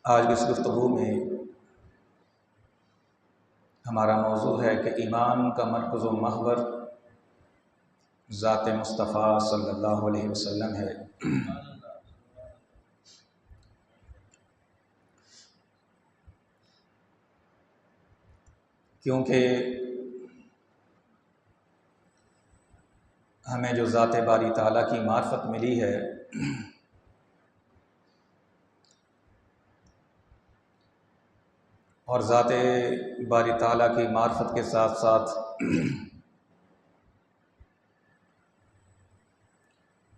آج کی اس گفتگو میں ہمارا موضوع ہے کہ ایمان کا مرکز و محور ذات مصطفیٰ صلی اللہ علیہ وسلم ہے۔ کیونکہ ہمیں جو ذات باری تعالیٰ کی معرفت ملی ہے اور ذات باری تعالیٰ کی معرفت کے ساتھ ساتھ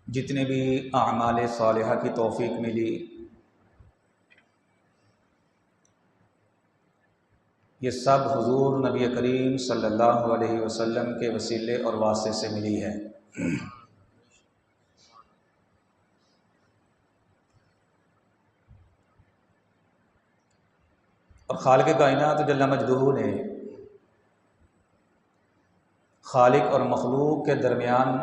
جتنے بھی اعمال صالحہ کی توفیق ملی، یہ سب حضور نبی کریم صلی اللہ علیہ وسلم کے وسیلے اور واسطے سے ملی ہے۔ اور خالق کائنات جل مجدہ نے خالق اور مخلوق کے درمیان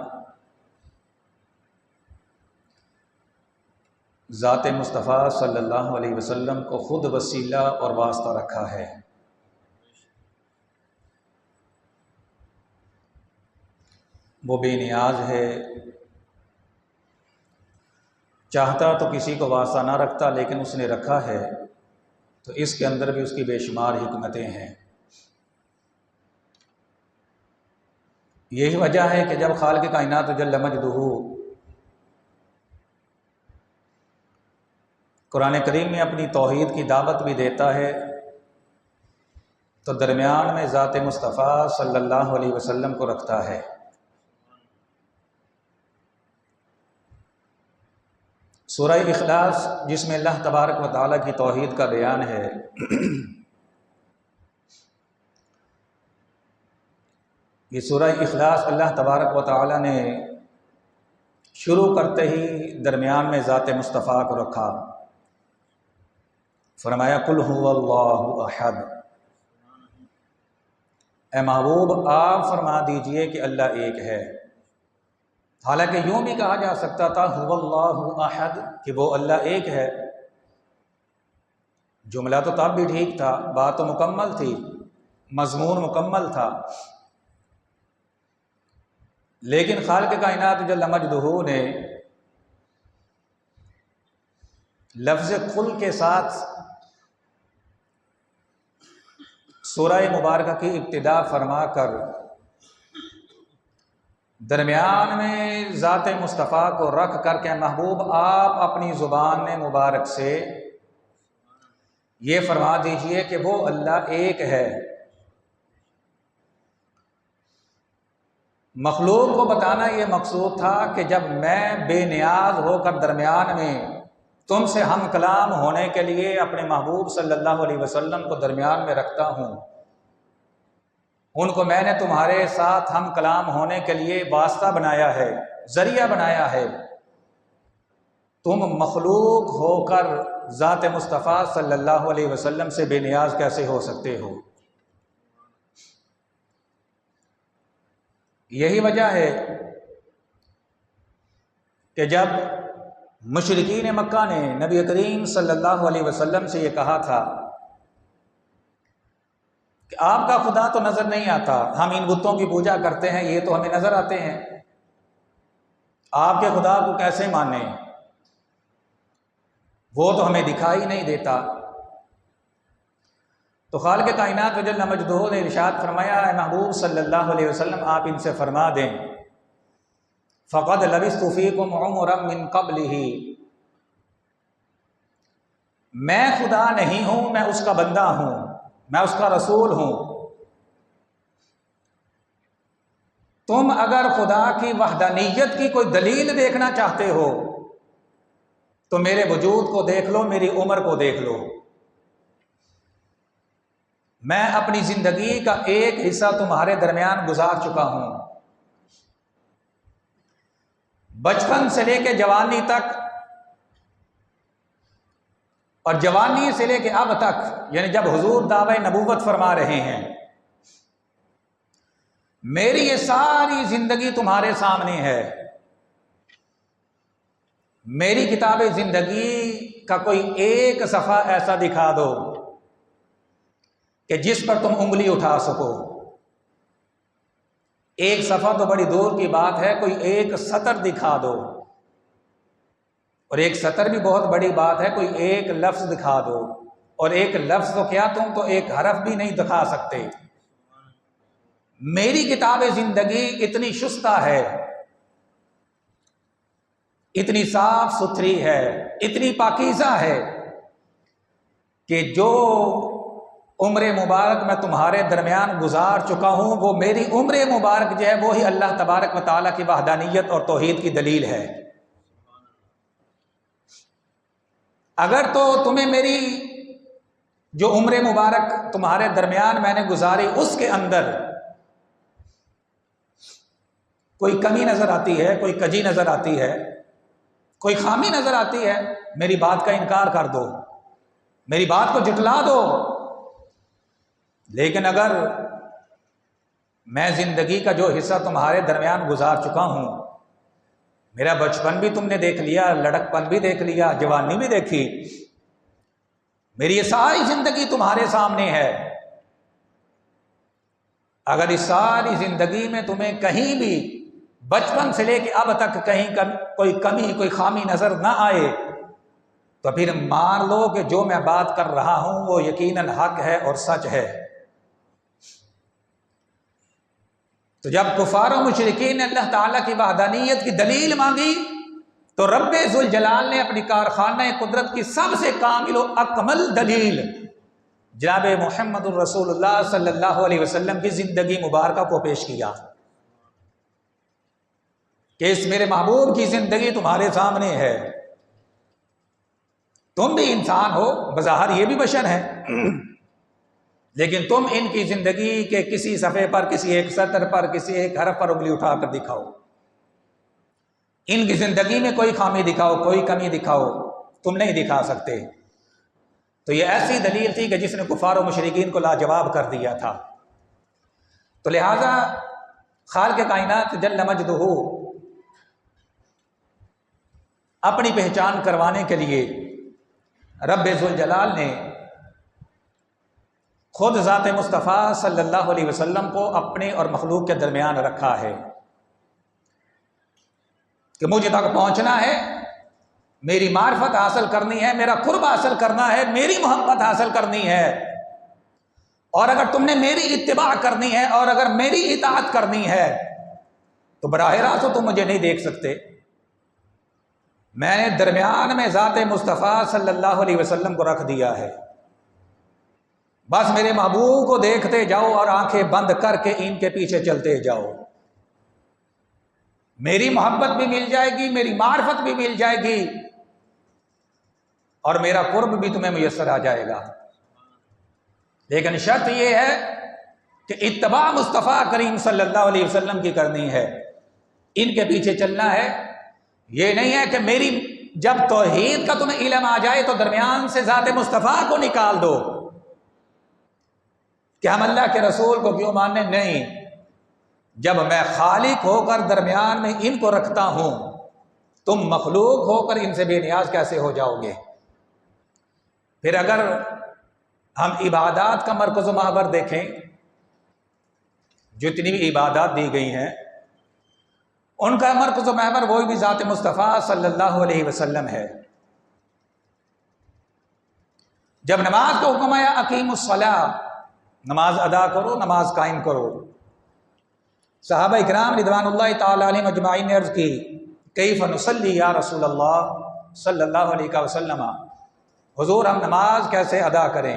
ذات مصطفیٰ صلی اللہ علیہ وسلم کو خود وسیلہ اور واسطہ رکھا ہے۔ وہ بے نیاز ہے، چاہتا تو کسی کو واسطہ نہ رکھتا، لیکن اس نے رکھا ہے تو اس کے اندر بھی اس کی بے شمار حکمتیں ہیں۔ یہی وجہ ہے کہ جب خالق کائنات جل مجدہ قرآن کریم میں اپنی توحید کی دعوت بھی دیتا ہے تو درمیان میں ذات مصطفیٰ صلی اللہ علیہ وسلم کو رکھتا ہے۔ سورہ اخلاص جس میں اللہ تبارک و تعالیٰ کی توحید کا بیان ہے، یہ سورہ اخلاص اللہ تبارک و تعالیٰ نے شروع کرتے ہی درمیان میں ذات مصطفیٰ کو رکھا۔ فرمایا قل هو اللہ احد، اے محبوب آپ فرما دیجئے کہ اللہ ایک ہے۔ حالانکہ یوں بھی کہا جا سکتا تھا هو اللہ احد کہ وہ اللہ ایک ہے، جملہ تو تب بھی ٹھیک تھا، بات تو مکمل تھی، مضمون مکمل تھا، لیکن خالق کائنات جل مجدہ نے لفظ قل کے ساتھ سورہ مبارکہ کی ابتدا فرما کر درمیان میں ذات مصطفیٰ کو رکھ کر کے محبوب آپ اپنی زبان مبارک سے یہ فرما دیجئے کہ وہ اللہ ایک ہے۔ مخلوق کو بتانا یہ مقصود تھا کہ جب میں بے نیاز ہو کر درمیان میں تم سے ہم کلام ہونے کے لیے اپنے محبوب صلی اللہ علیہ وسلم کو درمیان میں رکھتا ہوں، ان کو میں نے تمہارے ساتھ ہم کلام ہونے کے لیے واسطہ بنایا ہے، ذریعہ بنایا ہے، تم مخلوق ہو کر ذات مصطفیٰ صلی اللہ علیہ وسلم سے بے نیاز کیسے ہو سکتے ہو؟ یہی وجہ ہے کہ جب مشرکین مکہ نے نبی کریم صلی اللہ علیہ وسلم سے یہ کہا تھا کہ آپ کا خدا تو نظر نہیں آتا، ہم ان بتوں کی پوجا کرتے ہیں، یہ تو ہمیں نظر آتے ہیں، آپ کے خدا کو کیسے مانیں، وہ تو ہمیں دکھائی نہیں دیتا۔ تو خالق کائنات جل مجدہ نے ارشاد فرمایا اے محبوب صلی اللہ علیہ وسلم آپ ان سے فرما دیں فقد لبثت فیکم عمرا من قبلہ، میں خدا نہیں ہوں، میں اس کا بندہ ہوں، میں اس کا رسول ہوں۔ تم اگر خدا کی وحدانیت کی کوئی دلیل دیکھنا چاہتے ہو تو میرے وجود کو دیکھ لو، میری عمر کو دیکھ لو۔ میں اپنی زندگی کا ایک حصہ تمہارے درمیان گزار چکا ہوں، بچپن سے لے کے جوانی تک اور جوانی سے لے کے اب تک، یعنی جب حضور دعوی نبوت فرما رہے ہیں، میری یہ ساری زندگی تمہارے سامنے ہے۔ میری کتاب زندگی کا کوئی ایک صفحہ ایسا دکھا دو کہ جس پر تم انگلی اٹھا سکو. ایک صفحہ تو بڑی دور کی بات ہے، کوئی ایک سطر دکھا دو، اور ایک سطر بھی بہت بڑی بات ہے، کوئی ایک لفظ دکھا دو، اور ایک لفظ تو کیا تم تو ایک حرف بھی نہیں دکھا سکتے. میری کتاب زندگی اتنی شستہ ہے، اتنی صاف ستھری ہے، اتنی پاکیزہ ہے کہ جو عمر مبارک میں تمہارے درمیان گزار چکا ہوں، وہ میری عمر مبارک جو ہے وہی اللہ تبارک و تعالیٰ کی وحدانیت اور توحید کی دلیل ہے. اگر تو تمہیں میری جو عمر مبارک تمہارے درمیان میں نے گزاری اس کے اندر کوئی کمی نظر آتی ہے، کوئی کجی نظر آتی ہے، کوئی خامی نظر آتی ہے، میری بات کا انکار کر دو، میری بات کو جھٹلا دو. لیکن اگر میں زندگی کا جو حصہ تمہارے درمیان گزار چکا ہوں، میرا بچپن بھی تم نے دیکھ لیا، لڑک پن بھی دیکھ لیا، جوانی بھی دیکھی، میری یہ ساری زندگی تمہارے سامنے ہے، اگر اس ساری زندگی میں تمہیں کہیں بھی بچپن سے لے کے اب تک کہیں کوئی کمی کوئی خامی نظر نہ آئے تو پھر مان لو کہ جو میں بات کر رہا ہوں وہ یقیناً حق ہے اور سچ ہے. تو جب کفار و مشرکین نے اللہ تعالیٰ کی وحدانیت کی دلیل مانگی تو رب ذوالجلال نے اپنی کارخانہ قدرت کی سب سے کامل و اکمل دلیل جناب محمد الرسول اللہ صلی اللہ علیہ وسلم کی زندگی مبارکہ کو پیش کیا کہ اس میرے محبوب کی زندگی تمہارے سامنے ہے. تم بھی انسان ہو، بظاہر یہ بھی بشر ہیں، لیکن تم ان کی زندگی کے کسی صفحے پر، کسی ایک سطر پر، کسی ایک حرف پر انگلی اٹھا کر دکھاؤ، ان کی زندگی میں کوئی خامی دکھاؤ، کوئی کمی دکھاؤ، تم نہیں دکھا سکتے. تو یہ ایسی دلیل تھی کہ جس نے کفار و مشرکین کو لاجواب کر دیا تھا. تو لہذا خالق کائنات جل مجدہ اپنی پہچان کروانے کے لیے رب ذوالجلال نے خود ذات مصطفیٰ صلی اللہ علیہ وسلم کو اپنے اور مخلوق کے درمیان رکھا ہے کہ مجھے تک پہنچنا ہے، میری معرفت حاصل کرنی ہے، میرا قرب حاصل کرنا ہے، میری محبت حاصل کرنی ہے، اور اگر تم نے میری اتباع کرنی ہے اور اگر میری اطاعت کرنی ہے تو براہ راست تم مجھے نہیں دیکھ سکتے. میں نے درمیان میں ذات مصطفیٰ صلی اللہ علیہ وسلم کو رکھ دیا ہے، بس میرے محبوب کو دیکھتے جاؤ اور آنکھیں بند کر کے ان کے پیچھے چلتے جاؤ، میری محبت بھی مل جائے گی، میری معرفت بھی مل جائے گی، اور میرا قرب بھی تمہیں میسر آ جائے گا. لیکن شرط یہ ہے کہ اتباع مصطفیٰ کریم صلی اللہ علیہ وسلم کی کرنی ہے، ان کے پیچھے چلنا ہے. یہ نہیں ہے کہ میری جب توحید کا تمہیں علم آ جائے تو درمیان سے ذات مصطفیٰ کو نکال دو کہ ہم اللہ کے رسول کو کیوں ماننے. نہیں، جب میں خالق ہو کر درمیان میں ان کو رکھتا ہوں، تم مخلوق ہو کر ان سے بے نیاز کیسے ہو جاؤ گے؟ پھر اگر ہم عبادات کا مرکز و محور دیکھیں، جتنی بھی عبادات دی گئی ہیں ان کا مرکز و محور وہی بھی ذات مصطفیٰ صلی اللہ علیہ وسلم ہے. جب نماز کو حکم آیا اقیموا الصلاۃ، نماز ادا کرو، نماز قائم کرو، صحابہ اکرام رضوان اللہ تعالی علیہم اجمعین نے عرض کی کیف نصلی یا رسول اللہ صلی اللہ علیہ وسلم، حضور ہم نماز کیسے ادا کریں؟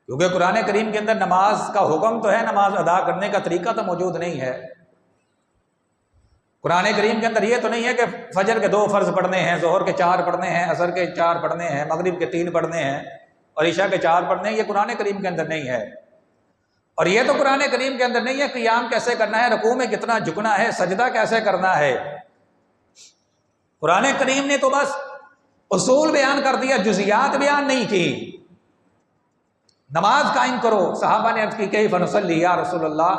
کیونکہ قرآن کریم کے اندر نماز کا حکم تو ہے، نماز ادا کرنے کا طریقہ تو موجود نہیں ہے. قرآن کریم کے اندر یہ تو نہیں ہے کہ فجر کے 2 فرض پڑھنے ہیں، ظہر کے 4 پڑھنے ہیں، عصر کے 4 پڑھنے ہیں، مغرب کے 3 پڑھنے ہیں اور عشاء کے 4 پڑھنے ہیں. یہ قرآن کریم کے اندر نہیں ہے. اور یہ تو قرآن کریم کے اندر نہیں ہے قیام کیسے کرنا ہے، رکوع میں کتنا جھکنا ہے، سجدہ کیسے کرنا ہے. قرآن کریم نے تو بس اصول بیان کر دیا، جزیات بیان نہیں کی. نماز قائم کرو. صحابہ نے عرض کی کیف نصلی یا رسول اللہ،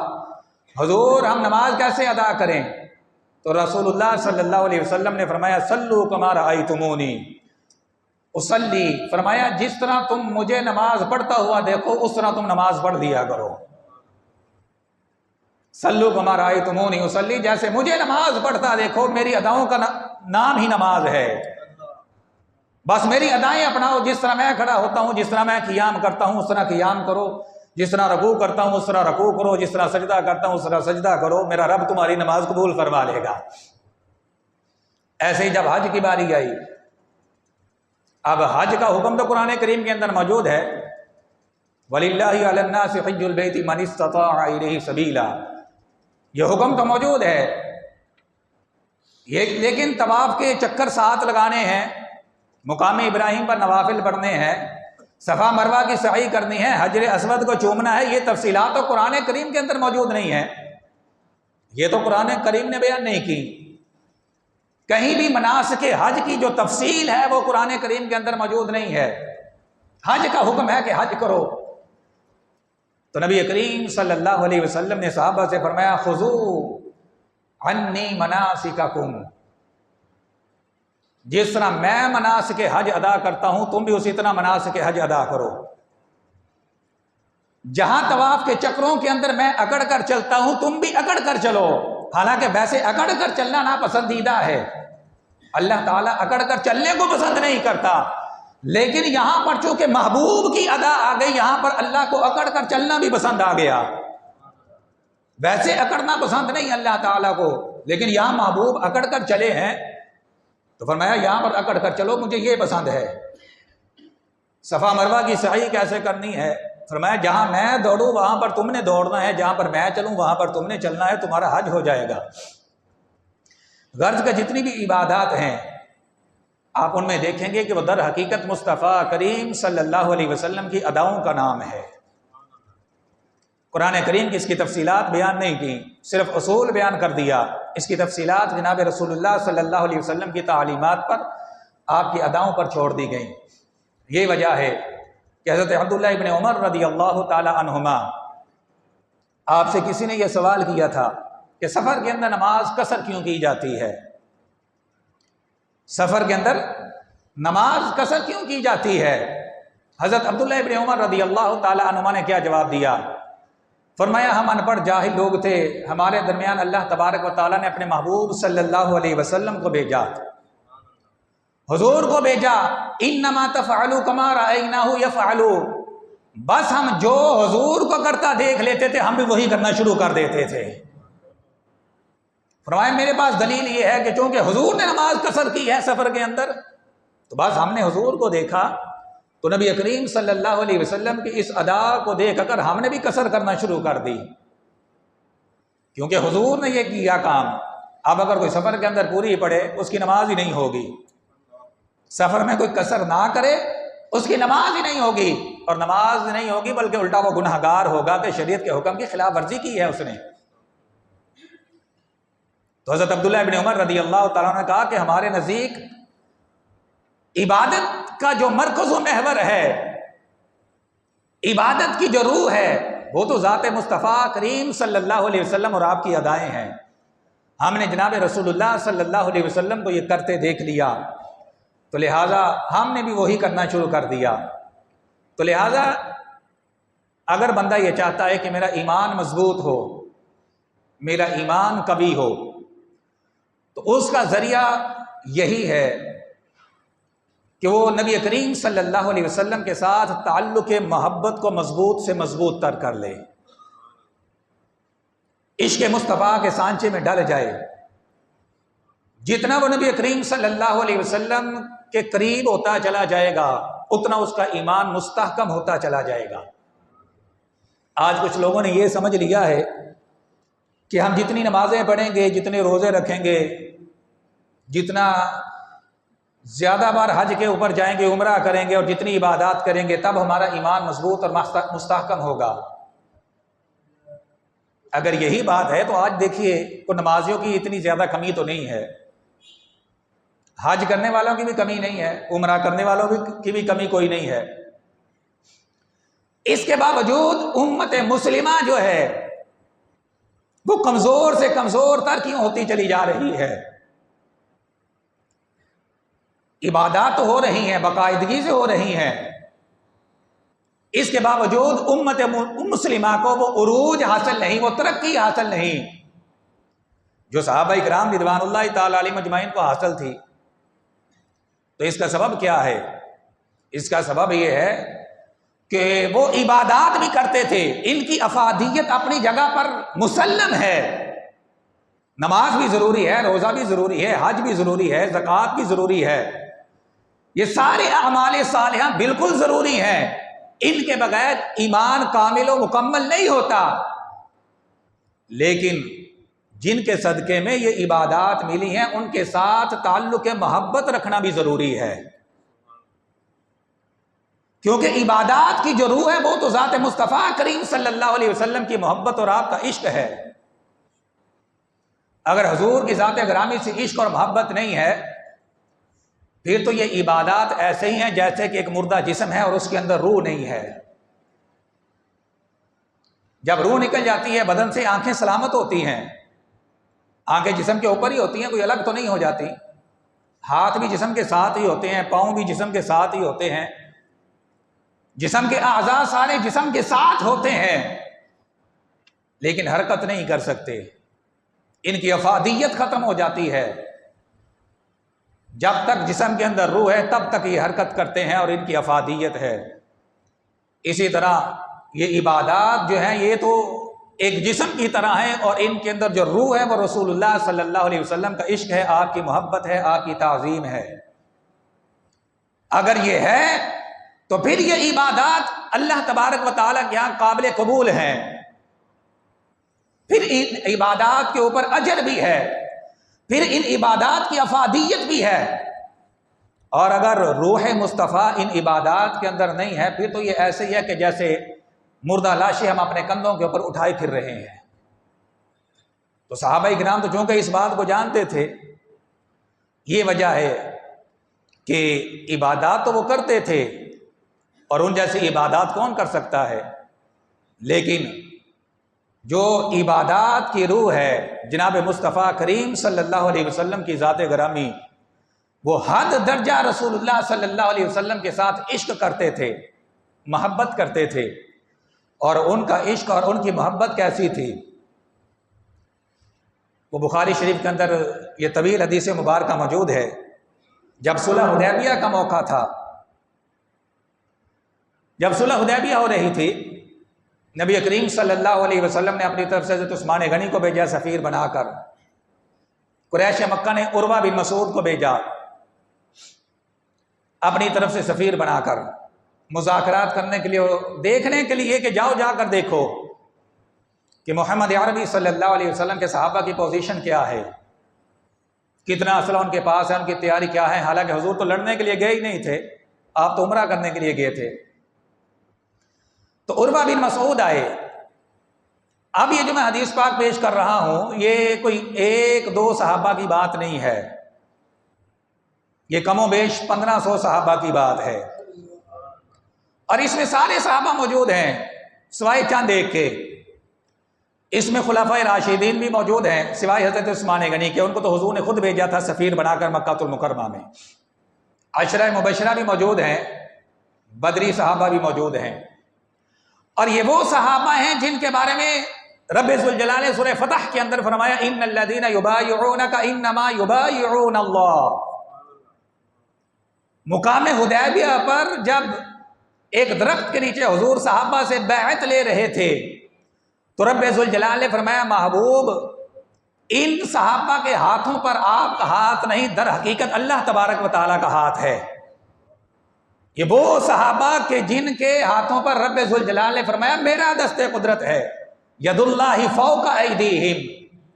حضور ہم نماز کیسے ادا کریں؟ تو رسول اللہ صلی اللہ علیہ وسلم نے فرمایا صلو کما رأیتمونی، اسلی، فرمایا جس طرح تم مجھے نماز پڑھتا ہوا دیکھو اس طرح تم نماز پڑھ دیا کرو. سلو کما رأیتمونی اصلی، جیسے مجھے نماز پڑھتا دیکھو. میری اداؤں کا نام ہی نماز ہے. بس میری ادائیں اپناؤ. جس طرح میں کھڑا ہوتا ہوں، جس طرح میں قیام کرتا ہوں اس طرح قیام کرو. جس طرح رکوع کرتا ہوں اس طرح رکوع کرو. جس طرح سجدہ کرتا ہوں اس طرح سجدہ کرو. میرا رب تمہاری نماز قبول فرما لے گا. ایسے ہی جب حج کی باری آئی، اب حج کا حکم تو قرآن کریم کے اندر موجود ہے، وَلِلَّهِ عَلَى النَّاسِ حِجُّ الْبَيْتِ مَنِ اسْتَطَاعَ إِلَيْهِ سَبِيلًا، یہ حکم تو موجود ہے. لیکن طواف کے چکر 7 لگانے ہیں، مقام ابراہیم پر نوافل پڑھنے ہیں، صفا مروہ کی سعی کرنی ہے، حجر اسود کو چومنا ہے. یہ تفصیلات تو قرآن کریم کے اندر موجود نہیں ہیں. یہ تو قرآن کریم نے بیان نہیں کی. کہیں بھی مناسک حج کی جو تفصیل ہے وہ قرآن کریم کے اندر موجود نہیں ہے. حج کا حکم ہے کہ حج کرو. تو نبی کریم صلی اللہ علیہ وسلم نے صحابہ سے فرمایا خذوا عنی مناسککم، جس طرح میں مناسک حج ادا کرتا ہوں تم بھی اسی طرح مناسک حج ادا کرو. جہاں طواف کے چکروں کے اندر میں اکڑ کر چلتا ہوں تم بھی اکڑ کر چلو. حالانکہ ویسے اکڑ کر چلنا ناپسندیدہ ہے، اللہ تعالیٰ اکڑ کر چلنے کو پسند نہیں کرتا. لیکن یہاں پر چونکہ محبوب کی ادا آ گئی، یہاں پر اللہ کو اکڑ کر چلنا بھی پسند آ گیا. ویسے اکڑنا پسند نہیں اللہ تعالیٰ کو، لیکن یہاں محبوب اکڑ کر چلے ہیں تو فرمایا یہاں پر اکڑ کر چلو، مجھے یہ پسند ہے. صفا مروہ کی سعی کیسے کرنی ہے؟ فرمایا جہاں میں دوڑوں وہاں پر تم نے دوڑنا ہے، جہاں پر میں چلوں وہاں پر تم نے چلنا ہے، تمہارا حج ہو جائے گا. غرض کا جتنی بھی عبادات ہیں آپ ان میں دیکھیں گے کہ وہ در حقیقت مصطفیٰ کریم صلی اللہ علیہ وسلم کی اداؤں کا نام ہے. قرآن کریم کی اس کی تفصیلات بیان نہیں کی، صرف اصول بیان کر دیا. اس کی تفصیلات جناب رسول اللہ صلی اللہ علیہ وسلم کی تعلیمات پر، آپ کی اداؤں پر چھوڑ دی گئیں. یہ وجہ ہے کہ حضرت عبداللہ ابن عمر رضی اللہ تعالی عنہما، آپ سے کسی نے یہ سوال کیا تھا کہ سفر کے اندر نماز قصر کیوں کی جاتی ہے؟ سفر کے اندر نماز قصر کیوں کی جاتی ہے؟ حضرت عبداللہ ابن عمر رضی اللہ تعالی عنہما نے کیا جواب دیا؟ فرمایا ہم ان پڑھ جاہل لوگ تھے، ہمارے درمیان اللہ تبارک و تعالیٰ نے اپنے محبوب صلی اللہ علیہ وسلم کو بھیجا، حضور کو بھیجا. انما تفعلوا کما رأیناہ یفعل، بس ہم جو حضور کو کرتا دیکھ لیتے تھے ہم بھی وہی کرنا شروع کر دیتے تھے. فرمایا میرے پاس دلیل یہ ہے کہ چونکہ حضور نے نماز قصر کی ہے سفر کے اندر، تو بس ہم نے حضور کو دیکھا تو نبی کریم صلی اللہ علیہ وسلم کی اس ادا کو دیکھ کر ہم نے بھی قصر کرنا شروع کر دی، کیونکہ حضور نے یہ کیا کام. اب اگر کوئی سفر کے اندر پوری پڑے اس کی نماز ہی نہیں ہوگی. سفر میں کوئی قصر نہ کرے اس کی نماز ہی نہیں ہوگی، اور نماز نہیں ہوگی بلکہ الٹا وہ گناہگار ہوگا کہ شریعت کے حکم کی خلاف ورزی کی ہے اس نے. تو حضرت عبداللہ ابن عمر رضی اللہ تعالیٰ نے کہا کہ ہمارے نزدیک عبادت کا جو مرکز و محور ہے، عبادت کی جو روح ہے، وہ تو ذات مصطفیٰ کریم صلی اللہ علیہ وسلم اور آپ کی ادائیں ہیں. ہم نے جناب رسول اللہ صلی اللہ علیہ وسلم کو یہ کرتے دیکھ لیا تو لہٰذا ہم نے بھی وہی کرنا شروع کر دیا. تو لہٰذا اگر بندہ یہ چاہتا ہے کہ میرا ایمان مضبوط ہو، میرا ایمان قوی ہو، تو اس کا ذریعہ یہی ہے کہ وہ نبی کریم صلی اللہ علیہ وسلم کے ساتھ تعلق محبت کو مضبوط سے مضبوط تر کر لے، عشق مصطفیٰ کے سانچے میں ڈل جائے. جتنا وہ نبی کریم صلی اللہ علیہ وسلم کے قریب ہوتا چلا جائے گا اتنا اس کا ایمان مستحکم ہوتا چلا جائے گا. آج کچھ لوگوں نے یہ سمجھ لیا ہے کہ ہم جتنی نمازیں پڑھیں گے، جتنے روزے رکھیں گے، جتنا زیادہ بار حج کے اوپر جائیں گے، عمرہ کریں گے اور جتنی عبادات کریں گے تب ہمارا ایمان مضبوط اور مستحکم ہوگا. اگر یہی بات ہے تو آج دیکھیے تو نمازیوں کی اتنی زیادہ کمی تو نہیں ہے، حج کرنے والوں کی بھی کمی نہیں ہے، عمرہ کرنے والوں کی بھی کمی کوئی نہیں ہے. اس کے باوجود امت مسلمہ جو ہے وہ کمزور سے کمزور تر کیوں ہوتی چلی جا رہی ہے؟ عبادات تو ہو رہی ہیں، باقاعدگی سے ہو رہی ہیں، اس کے باوجود امت مسلمہ کو وہ عروج حاصل نہیں، وہ ترقی حاصل نہیں جو صحابہ کرام رضوان اللہ تعالی علیہم اجمعین کو حاصل تھی۔ تو اس کا سبب کیا ہے؟ اس کا سبب یہ ہے کہ وہ عبادات بھی کرتے تھے، ان کی افادیت اپنی جگہ پر مسلم ہے، نماز بھی ضروری ہے، روزہ بھی ضروری ہے، حج بھی ضروری ہے، زکوٰۃ بھی ضروری ہے، یہ سارے اعمال صالحہ بالکل ضروری ہیں، ان کے بغیر ایمان کامل و مکمل نہیں ہوتا۔ لیکن جن کے صدقے میں یہ عبادات ملی ہیں ان کے ساتھ تعلق محبت رکھنا بھی ضروری ہے، کیونکہ عبادات کی جو روح ہے وہ تو ذات مصطفیٰ کریم صلی اللہ علیہ وسلم کی محبت اور آپ کا عشق ہے۔ اگر حضور کی ذات گرامی سے عشق اور محبت نہیں ہے پھر تو یہ عبادات ایسے ہی ہیں جیسے کہ ایک مردہ جسم ہے اور اس کے اندر روح نہیں ہے۔ جب روح نکل جاتی ہے بدن سے، آنکھیں سلامت ہوتی ہیں، آنکھیں جسم کے اوپر ہی ہوتی ہیں، کوئی الگ تو نہیں ہو جاتی، ہاتھ بھی جسم کے ساتھ ہی ہوتے ہیں، پاؤں بھی جسم کے ساتھ ہی ہوتے ہیں، جسم کے اعضاء سارے جسم کے ساتھ ہوتے ہیں، لیکن حرکت نہیں کر سکتے، ان کی افادیت ختم ہو جاتی ہے۔ جب تک جسم کے اندر روح ہے تب تک یہ حرکت کرتے ہیں اور ان کی افادیت ہے۔ اسی طرح یہ عبادات جو ہیں یہ تو ایک جسم کی طرح ہے، اور ان کے اندر جو روح ہے وہ رسول اللہ صلی اللہ علیہ وسلم کا عشق ہے، آپ کی محبت ہے، آپ کی تعظیم ہے۔ اگر یہ ہے تو پھر یہ عبادات اللہ تبارک و تعالیٰ کے یہاں قابل قبول ہیں، پھر ان عبادات کے اوپر اجر بھی ہے، پھر ان عبادات کی افادیت بھی ہے۔ اور اگر روح مصطفیٰ ان عبادات کے اندر نہیں ہے پھر تو یہ ایسے ہی ہے کہ جیسے مردہ لاشیں ہم اپنے کندھوں کے اوپر اٹھائے پھر رہے ہیں۔ تو صحابہ کرام تو چونکہ اس بات کو جانتے تھے، یہ وجہ ہے کہ عبادات تو وہ کرتے تھے اور ان جیسی عبادات کون کر سکتا ہے، لیکن جو عبادات کی روح ہے جناب مصطفیٰ کریم صلی اللہ علیہ وسلم کی ذات گرامی، وہ حد درجہ رسول اللہ صلی اللہ علیہ وسلم کے ساتھ عشق کرتے تھے، محبت کرتے تھے۔ اور ان کا عشق اور ان کی محبت کیسی تھی، وہ بخاری شریف کے اندر یہ طویل حدیث مبارکہ موجود ہے۔ جب صلح حدیبیہ کا موقع تھا، جب صلح حدیبیہ ہو رہی تھی، نبی کریم صلی اللہ علیہ وسلم نے اپنی طرف سے حضرت عثمان غنی کو بھیجا سفیر بنا کر، قریش مکہ نے عروہ بن مسعود کو بھیجا اپنی طرف سے سفیر بنا کر مذاکرات کرنے کے لیے، دیکھنے کے لیے کہ جاؤ جا کر دیکھو کہ محمد عربی صلی اللہ علیہ وسلم کے صحابہ کی پوزیشن کیا ہے، کتنا اسلحہ ان کے پاس ہے، ان کی تیاری کیا ہے۔ حالانکہ حضور تو لڑنے کے لیے گئے ہی نہیں تھے، آپ تو عمرہ کرنے کے لیے گئے تھے۔ تو عروہ بن مسعود آئے۔ اب یہ جو میں حدیث پاک پیش کر رہا ہوں یہ کوئی ایک دو صحابہ کی بات نہیں ہے، یہ کم و بیش 1500 صحابہ کی بات ہے، اور اس میں سارے صحابہ موجود ہیں سوائے چند ایک کے۔ اس میں خلفائے راشدین بھی موجود ہیں سوائے حضرت عثمان غنی کے، ان کو تو حضور نے خود بھیجا تھا سفیر بنا کر مکہ المکرمہ میں۔ عشرہ مبشرہ بھی موجود ہیں، بدری صحابہ بھی موجود ہیں، اور یہ وہ صحابہ ہیں جن کے بارے میں رب ذوالجلال نے سورہ فتح کے اندر فرمایا ان الذین یبایعونک انما یبایعون اللہ۔ مقام حدیبیہ پر جب ایک درخت کے نیچے حضور صحابہ سے بیعت لے رہے تھے تو رب ذوالجلال نے فرمایا محبوب ان صحابہ کے ہاتھوں پر آپ کا ہاتھ نہیں، در حقیقت اللہ تبارک و تعالیٰ کا ہاتھ ہے۔ یہ وہ صحابہ کہ جن کے ہاتھوں پر رب ذوالجلال نے فرمایا میرا دست قدرت ہے، ید اللہ فوق ایدیہم،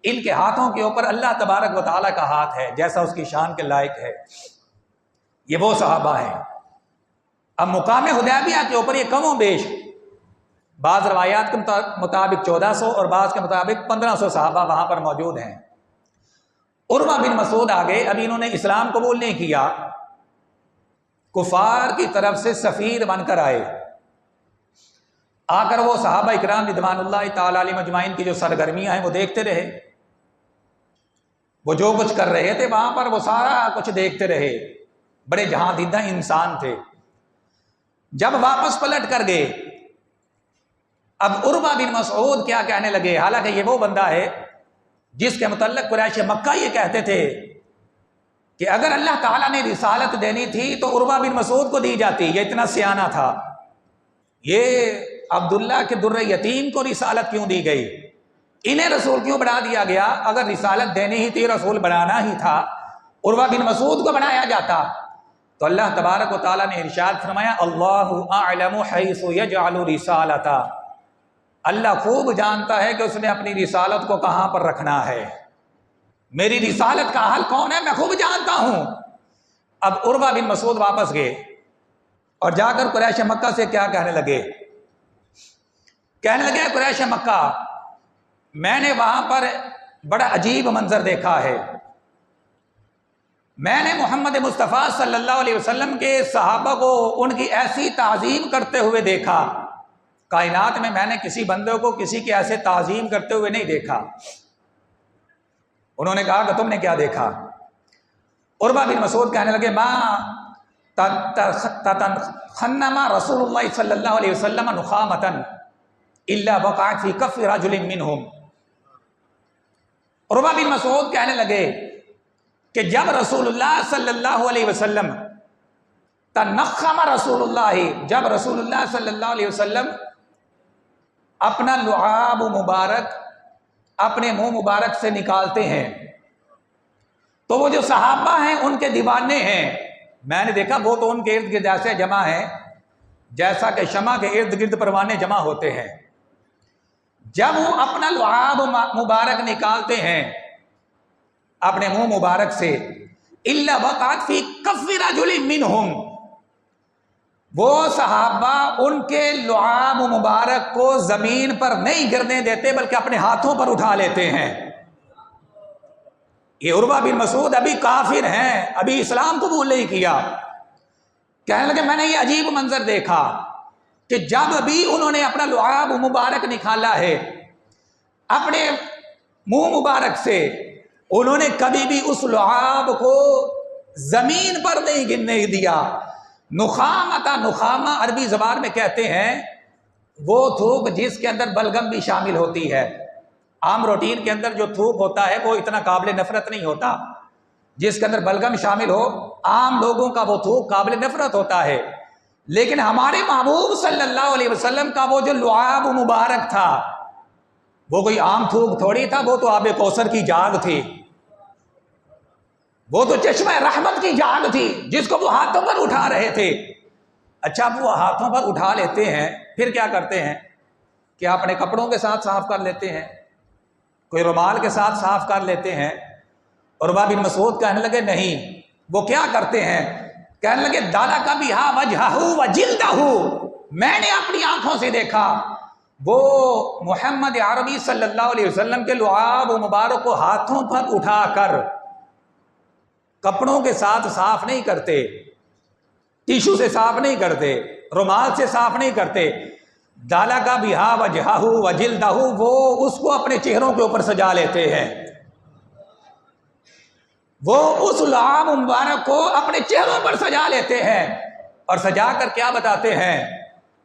ان کے ہاتھوں کے اوپر اللہ تبارک و تعالیٰ کا ہاتھ ہے جیسا اس کی شان کے لائق ہے۔ یہ وہ صحابہ ہیں۔ اب مقام حدیبیہ کے اوپر یہ کم و بیش بعض روایات کے مطابق 1400 اور بعض کے مطابق 1500 صحابہ وہاں پر موجود ہیں۔ عروہ بن مسعود آگے، ابھی انہوں نے اسلام قبول نہیں کیا، کفار کی طرف سے سفیر بن کر آئے، آ کر وہ صحابہ اکرام رضوان اللہ تعالی علیہم اجمعین کی جو سرگرمیاں ہیں وہ دیکھتے رہے، وہ جو کچھ کر رہے تھے وہاں پر وہ سارا کچھ دیکھتے رہے، بڑے جہاں دیدہ انسان تھے. جب واپس پلٹ کر گئے، اب عروہ بن مسعود کیا کہنے لگے، حالانکہ یہ وہ بندہ ہے جس کے متعلق قریش مکہ یہ کہتے تھے کہ اگر اللہ تعالیٰ نے رسالت دینی تھی تو عروہ بن مسعود کو دی جاتی، یہ اتنا سیانہ تھا. یہ عبداللہ کے در یتیم کو رسالت کیوں دی گئی، انہیں رسول کیوں بنا دیا گیا؟ اگر رسالت دینی ہی تھی، رسول بنانا ہی تھا، عروہ بن مسعود کو بنایا جاتا. تو اللہ تبارک و تعالیٰ نے ارشاد فرمایا اللہ اعلم حیث یجعل رسالتہ، اللہ خوب جانتا ہے کہ اس نے اپنی رسالت کو کہاں پر رکھنا ہے. میری رسالت کا حل کون ہے میں خوب جانتا ہوں. اب عروہ بن مسعود واپس گئے اور جا کر قریش مکہ سے کیا کہنے لگے قریش مکہ میں نے وہاں پر بڑا عجیب منظر دیکھا ہے. میں نے محمد مصطفیٰ صلی اللہ علیہ وسلم کے صحابہ کو ان کی ایسی تعظیم کرتے ہوئے دیکھا، کائنات میں نے کسی بندے کو کسی کی ایسے تعظیم کرتے ہوئے نہیں دیکھا. انہوں نے کہا کہ تم نے کیا دیکھا؟ عروہ بن مسعود کہنے لگے ما تخنما رسول اللہ صلی اللہ علیہ وسلم نخامتا الا وقعت فی کف رجل منہم. عروہ بن مسعود کہنے لگے کہ جب رسول اللہ صلی اللہ علیہ وسلم تنخم رسول اللہ، جب رسول اللہ صلی اللہ علیہ وسلم اپنا لعاب مبارک اپنے منہ مبارک سے نکالتے ہیں تو وہ جو صحابہ ہیں ان کے دیوانے ہیں، میں نے دیکھا وہ تو ان کے ارد گرد ایسے جمع ہیں جیسا کہ شمع کے ارد گرد پروانے جمع ہوتے ہیں. جب وہ اپنا لعاب مبارک نکالتے ہیں اپنے منہ مبارک سے الا وقعت فی کف رجل منہم، وہ صحابہ ان کے لعاب مبارک کو زمین پر نہیں گرنے دیتے بلکہ اپنے ہاتھوں پر اٹھا لیتے ہیں. یہ عروہ بن مسعود ابھی کافر ہیں، ابھی اسلام قبول نہیں کیا. کہنے لگے میں نے یہ عجیب منظر دیکھا کہ جب بھی انہوں نے اپنا لعاب مبارک نکالا ہے اپنے منہ مبارک سے، انہوں نے کبھی بھی اس لعاب کو زمین پر نہیں گرنے دیا. نخامہ عربی زبان میں کہتے ہیں وہ تھوک جس کے اندر بلغم بھی شامل ہوتی ہے. عام روٹین کے اندر جو تھوک ہوتا ہے وہ اتنا قابل نفرت نہیں ہوتا، جس کے اندر بلغم شامل ہو عام لوگوں کا وہ تھوک قابل نفرت ہوتا ہے. لیکن ہمارے محبوب صلی اللہ علیہ وسلم کا وہ جو لعاب مبارک تھا وہ کوئی عام تھوک تھوڑی تھا، وہ تو آب کوثر کی جاگ تھی، وہ تو چشمہ رحمت کی جاگ تھی جس کو وہ ہاتھوں پر اٹھا رہے تھے. اچھا وہ ہاتھوں پر اٹھا لیتے ہیں، پھر کیا کرتے ہیں کہ اپنے کپڑوں کے ساتھ صاف کر لیتے ہیں، کوئی رومال کے ساتھ صاف کر لیتے ہیں. عروہ بن مسعود کہنے لگے نہیں، وہ کیا کرتے ہیں، کہنے لگے دالک بہا وجہہ وجلدہ، میں نے اپنی آنکھوں سے دیکھا وہ محمد عربی صلی اللہ علیہ وسلم کے لعاب مبارک کو ہاتھوں پر اٹھا کر کپڑوں کے ساتھ صاف نہیں کرتے، ٹیشو سے صاف نہیں کرتے، رومال سے صاف نہیں کرتے. دالک بہا وجہہ وجلدہ، وہ اس کو اپنے چہروں کے اوپر سجا لیتے ہیں، وہ اس لعاب مبارک کو اپنے چہروں پر سجا لیتے ہیں. اور سجا کر کیا بتاتے ہیں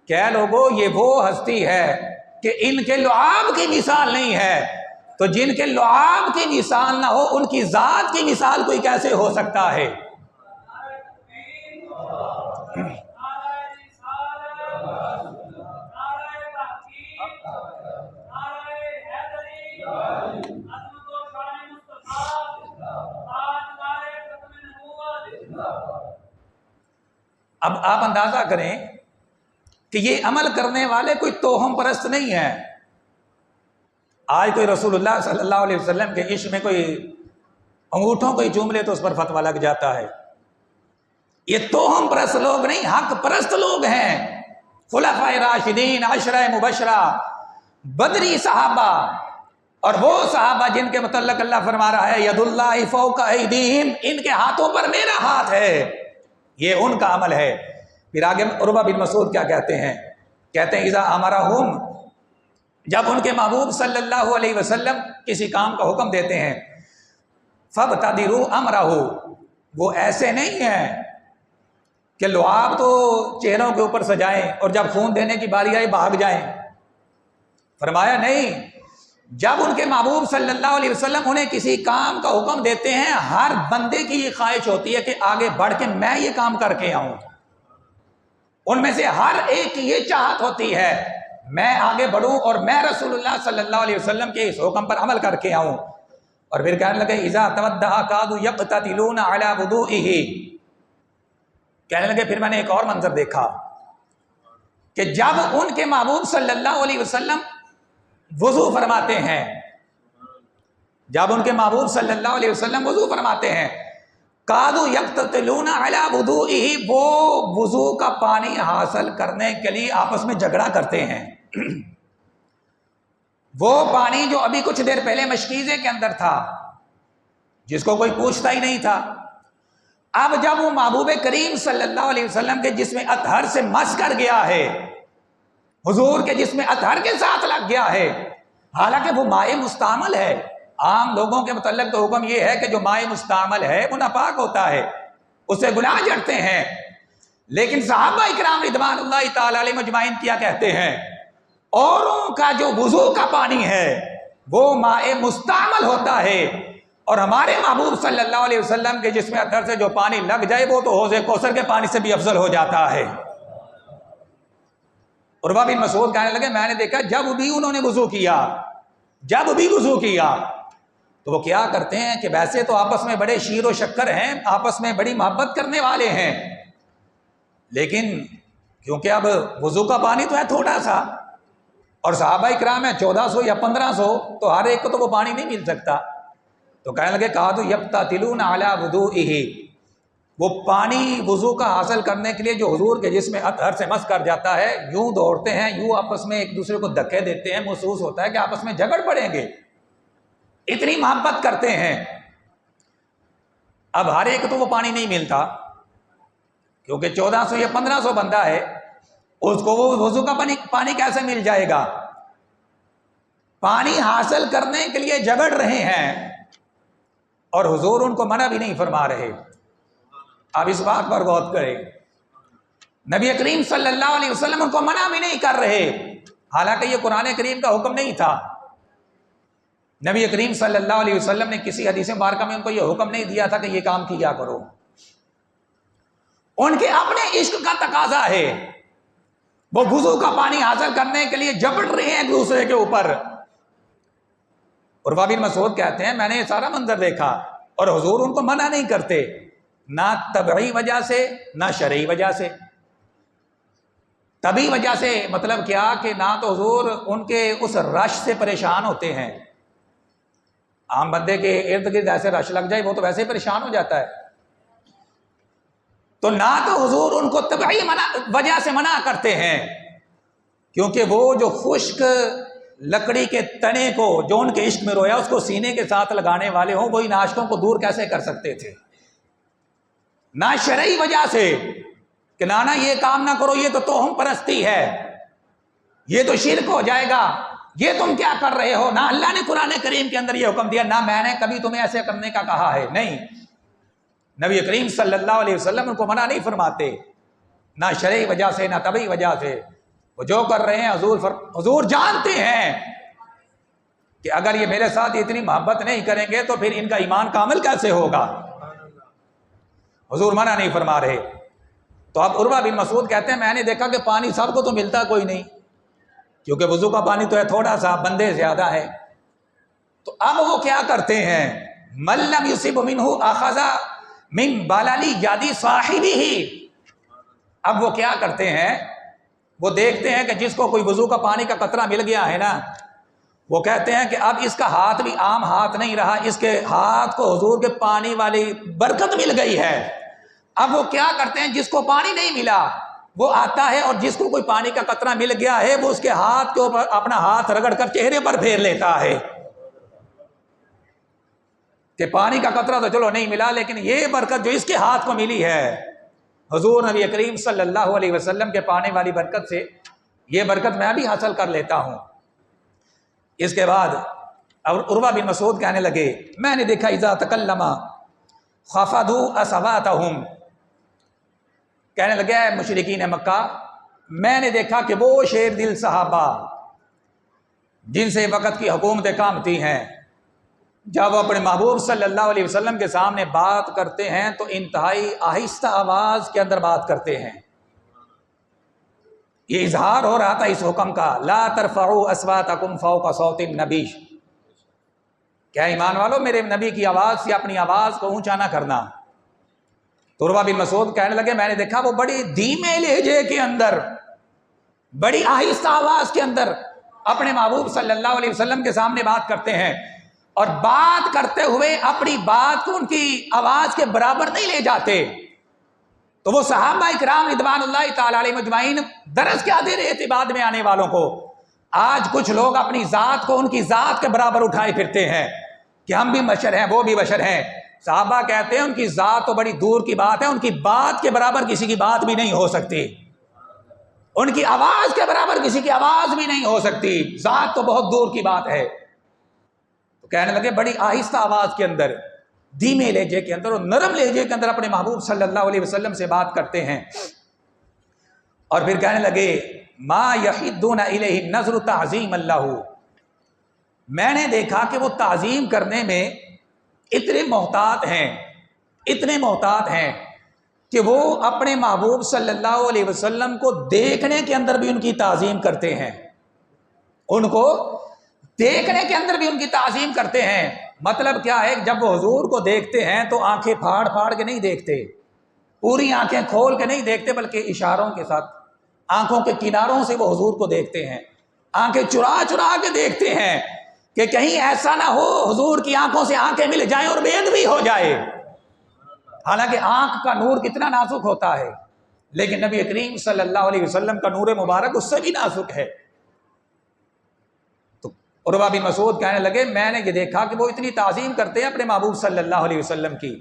کہ اے لوگو یہ وہ ہستی ہے کہ ان کے لعاب کی مثال نہیں ہے. تو جن کے لعاب کی مثال نہ ہو ان کی ذات کی مثال کوئی کیسے ہو سکتا ہے. اب آپ اندازہ کریں کہ یہ عمل کرنے والے کوئی توہم پرست نہیں ہے. آج کوئی رسول اللہ صلی اللہ علیہ وسلم کے عشق میں کوئی انگوٹھوں کوئی چوم لے تو اس پر فتویٰ لگ جاتا ہے. یہ توہم پرست لوگ نہیں، حق پرست لوگ ہیں. خلفائے راشدین، عشرہ مبشرہ، بدری صحابہ، اور وہ صحابہ جن کے متعلق اللہ فرما رہا ہے ید اللہ فوق ایدیہم، ان کے ہاتھوں پر میرا ہاتھ ہے، یہ ان کا عمل ہے. پھر آگے عروہ بن مسعود کیا کہتے ہیں، کہتے ہیں اذا امرہم، جب ان کے محبوب صلی اللہ علیہ وسلم کسی کام کا حکم دیتے ہیں فابتدروا امرہ، وہ ایسے نہیں ہیں کہ لعاب تو چہروں کے اوپر سجائیں اور جب خون دینے کی باری آئے بھاگ جائیں؟ فرمایا نہیں، جب ان کے محبوب صلی اللہ علیہ وسلم انہیں کسی کام کا حکم دیتے ہیں، ہر بندے کی یہ خواہش ہوتی ہے کہ آگے بڑھ کے میں یہ کام کر کے آؤں۔ ان میں سے ہر ایک کی یہ چاہت ہوتی ہے میں آگے بڑھوں اور میں رسول اللہ صلی اللہ علیہ وسلم کے اس حکم پر عمل کر کے آؤں۔ اور پھر کہنے لگے اذا تودع کادوا یقتتلون علی وضوئہ، کہنے لگے پھر میں نے ایک اور منظر دیکھا کہ جب ان کے محبوب صلی اللہ علیہ وسلم وضو فرماتے ہیں، جب ان کے محبوب صلی اللہ علیہ وسلم وضو فرماتے ہیں، کادوا یقتتلون علی وضوئہ، وہ وضو کا پانی حاصل کرنے کے لیے آپس میں جھگڑا کرتے ہیں۔ وہ پانی جو ابھی کچھ دیر پہلے مشکیزے کے اندر تھا، جس کو کوئی پوچھتا ہی نہیں تھا، اب جب وہ محبوب کریم صلی اللہ علیہ وسلم کے جسم اطہر سے مس کر گیا ہے، حضور کے جسم اطہر کے ساتھ لگ گیا ہے، حالانکہ وہ مائع مستعمل ہے، عام لوگوں کے متعلق تو حکم یہ ہے کہ جو مائع مستعمل ہے وہ ناپاک ہوتا ہے، اس سے گناہ جڑتے ہیں، لیکن صحابہ اکرام رضوان اللہ تعالی علیہ مجمعین کیا کہتے ہیں، اوروں کا جو وضو کا پانی ہے وہ مائع مستعمل ہوتا ہے، اور ہمارے محبوب صلی اللہ علیہ وسلم کے جسم اطہر سے جو پانی لگ جائے وہ تو حوض کوثر کے پانی سے بھی افضل ہو جاتا ہے۔ عروہ بن مسعود کہنے لگے میں نے دیکھا جب بھی انہوں نے وضو کیا، جب بھی وضو کیا تو وہ کیا کرتے ہیں کہ ویسے تو آپس میں بڑے شیر و شکر ہیں، آپس میں بڑی محبت کرنے والے ہیں، لیکن کیونکہ اب وضو کا پانی تو ہے تھوڑا سا، اور صحابہ اکرام ہیں 1400 یا 1500، تو ہر ایک کو تو وہ پانی نہیں مل سکتا، تو کہنے لگے کادوا یقتتلون علی وضوئہ، وہ پانی وضو کا حاصل کرنے کے لیے جو حضور کے جسم اطہر سے مس کر جاتا ہے، یوں دوڑتے ہیں، یوں آپس میں ایک دوسرے کو دھکے دیتے ہیں، محسوس ہوتا ہے کہ آپس میں جھگڑ پڑیں گے، اتنی محبت کرتے ہیں۔ اب ہر ایک تو وہ پانی نہیں ملتا، کیونکہ 1400 یا 1500 بندہ ہے، اس کو وہ وضو کا پانی کیسے مل جائے گا؟ پانی حاصل کرنے کے لیے جھگڑ رہے ہیں، اور حضور ان کو منع بھی نہیں فرما رہے۔ اب اس بات پر غور کریں، نبی کریم صلی اللہ علیہ وسلم ان کو منع بھی نہیں کر رہے، حالانکہ یہ قرآن کریم کا حکم نہیں تھا، نبی کریم صلی اللہ علیہ وسلم نے کسی حدیث مبارکہ میں ان کو یہ حکم نہیں دیا تھا کہ یہ کام کیا کرو، ان کے اپنے عشق کا تقاضا ہے، وہ وضو کا پانی حاصل کرنے کے لیے جبڑ رہے ہیں ایک دوسرے کے اوپر۔ عروہ بن مسعود کہتے ہیں میں نے یہ سارا منظر دیکھا، اور حضور ان کو منع نہیں کرتے، نہ طبعی وجہ سے نہ شرعی وجہ سے۔ طبعی وجہ سے مطلب کیا کہ نہ تو حضور ان کے اس رش سے پریشان ہوتے ہیں، عام بندے کے ارد گرد ایسے رش لگ جائے وہ تو ویسے ہی پریشان ہو جاتا ہے، تو نہ تو حضور ان کو طبعی وجہ سے منع کرتے ہیں، کیونکہ وہ جو خشک لکڑی کے تنے کو جو ان کے عشق میں رویا اس کو سینے کے ساتھ لگانے والے ہوں، وہی ناشکوں کو دور کیسے کر سکتے تھے؟ نہ شرعی وجہ سے کہ نانا یہ کام نہ کرو، یہ تو توہم پرستی ہے، یہ تو شرک ہو جائے گا، یہ تم کیا کر رہے ہو، نہ اللہ نے قرآن کریم کے اندر یہ حکم دیا، نہ میں نے کبھی تمہیں ایسے کرنے کا کہا ہے، نہیں، نبی کریم صلی اللہ علیہ وسلم ان کو منع نہیں فرماتے، نہ شرعی وجہ سے نہ طبعی وجہ سے، وہ جو کر رہے ہیں حضور جانتے ہیں کہ اگر یہ میرے ساتھ اتنی محبت نہیں کریں گے تو پھر ان کا ایمان کامل کیسے ہوگا، حضور منع نہیں فرما رہے۔ تو اب عروہ بن مسعود کہتے ہیں میں نے دیکھا کہ پانی سب کو تو ملتا کوئی نہیں، کیونکہ وضو کا پانی تو ہے تھوڑا سا، بندے زیادہ ہیں، تو اب وہ کیا کرتے ہیں، من لم یصب منہ اخذ من بلل ید صاحبہ، اب وہ کیا کرتے ہیں، وہ دیکھتے ہیں کہ جس کو کوئی وضو کا پانی کا قطرہ مل گیا ہے نا، وہ کہتے ہیں کہ اب اس کا ہاتھ بھی عام ہاتھ نہیں رہا، اس کے ہاتھ کو حضور کے پانی والی برکت مل گئی ہے۔ اب وہ کیا کرتے ہیں، جس کو پانی نہیں ملا وہ آتا ہے، اور جس کو کوئی پانی کا قطرہ مل گیا ہے وہ اس کے ہاتھ کے اوپر اپنا ہاتھ رگڑ کر چہرے پر پھیر لیتا ہے کہ پانی کا قطرہ تو چلو نہیں ملا، لیکن یہ برکت جو اس کے ہاتھ کو ملی ہے، حضور نبی کریم صلی اللہ علیہ وسلم کے پانے والی برکت سے یہ برکت میں بھی حاصل کر لیتا ہوں۔ اس کے بعد عروہ بن مسعود کہنے لگے میں نے دیکھا اذا تکلم خفضوا اصواتهم، کہنے لگے اے مشرکین مکہ، میں نے دیکھا کہ وہ شیر دل صحابہ جن سے وقت کی حکومتیں کامتی ہیں، جب وہ اپنے محبوب صلی اللہ علیہ وسلم کے سامنے بات کرتے ہیں تو انتہائی آہستہ آواز کے اندر بات کرتے ہیں۔ یہ اظہار ہو رہا تھا اس حکم کا، لا ترفعوا اصواتکم فوق صوت النبی، کیا ایمان والو میرے نبی کی آواز سے اپنی آواز کو اونچا نہ کرنا۔ تو عروہ بن مسعود کہنے لگے میں نے دیکھا وہ بڑی دھیمے لہجے کے اندر، بڑی آہستہ آواز کے اندر اپنے محبوب صلی اللہ علیہ وسلم کے سامنے بات کرتے ہیں، اور بات کرتے ہوئے اپنی بات کو ان کی آواز کے برابر نہیں لے جاتے۔ تو وہ صحابہ اکرام رضوان اللہ تعالی علیہ مجمعین درس کیا دے رہے تھے بعد میں آنے والوں کو؟ آج کچھ لوگ اپنی ذات کو ان کی ذات کے برابر اٹھائے پھرتے ہیں کہ ہم بھی بشر ہیں، وہ بھی بشر ہیں۔ صحابہ کہتے ہیں ان کی ذات تو بڑی دور کی بات ہے، ان کی بات کے برابر کسی کی بات بھی نہیں ہو سکتی، ان کی آواز کے برابر کسی کی آواز بھی نہیں ہو سکتی، ذات تو بہت دور کی بات ہے۔ تو کہنے لگے بڑی آہستہ آواز کے اندر، دھیمے لہجے کے اندر اور نرم لہجے کے اندر اپنے محبوب صلی اللہ علیہ وسلم سے بات کرتے ہیں، اور پھر کہنے لگے ما یحدون الیہ النظر تعظیم اللہ، میں نے دیکھا کہ وہ تعظیم کرنے میں اتنے محتاط ہیں، اتنے محتاط ہیں کہ وہ اپنے محبوب صلی اللہ علیہ وسلم کو دیکھنے کے اندر بھی ان کی تعظیم کرتے ہیں، ان کو دیکھنے کے اندر بھی ان کی تعظیم کرتے ہیں۔ مطلب کیا ہے؟ جب وہ حضور کو دیکھتے ہیں تو آنکھیں پھاڑ پھاڑ کے نہیں دیکھتے، پوری آنکھیں کھول کے نہیں دیکھتے، بلکہ اشاروں کے ساتھ آنکھوں کے کناروں سے وہ حضور کو دیکھتے ہیں، آنکھیں چرا چرا کے دیکھتے ہیں کہ کہیں ایسا نہ ہو حضور کی آنکھوں سے آنکھیں مل جائیں اور بید بھی ہو جائے۔ حالانکہ آنکھ کا نور کتنا نازک ہوتا ہے، لیکن نبی کریم صلی اللہ علیہ وسلم کا نور مبارک اس سے بھی نازک ہے۔ تو عروہ بن مسعود کہنے لگے میں نے یہ دیکھا کہ وہ اتنی تعظیم کرتے ہیں اپنے محبوب صلی اللہ علیہ وسلم کی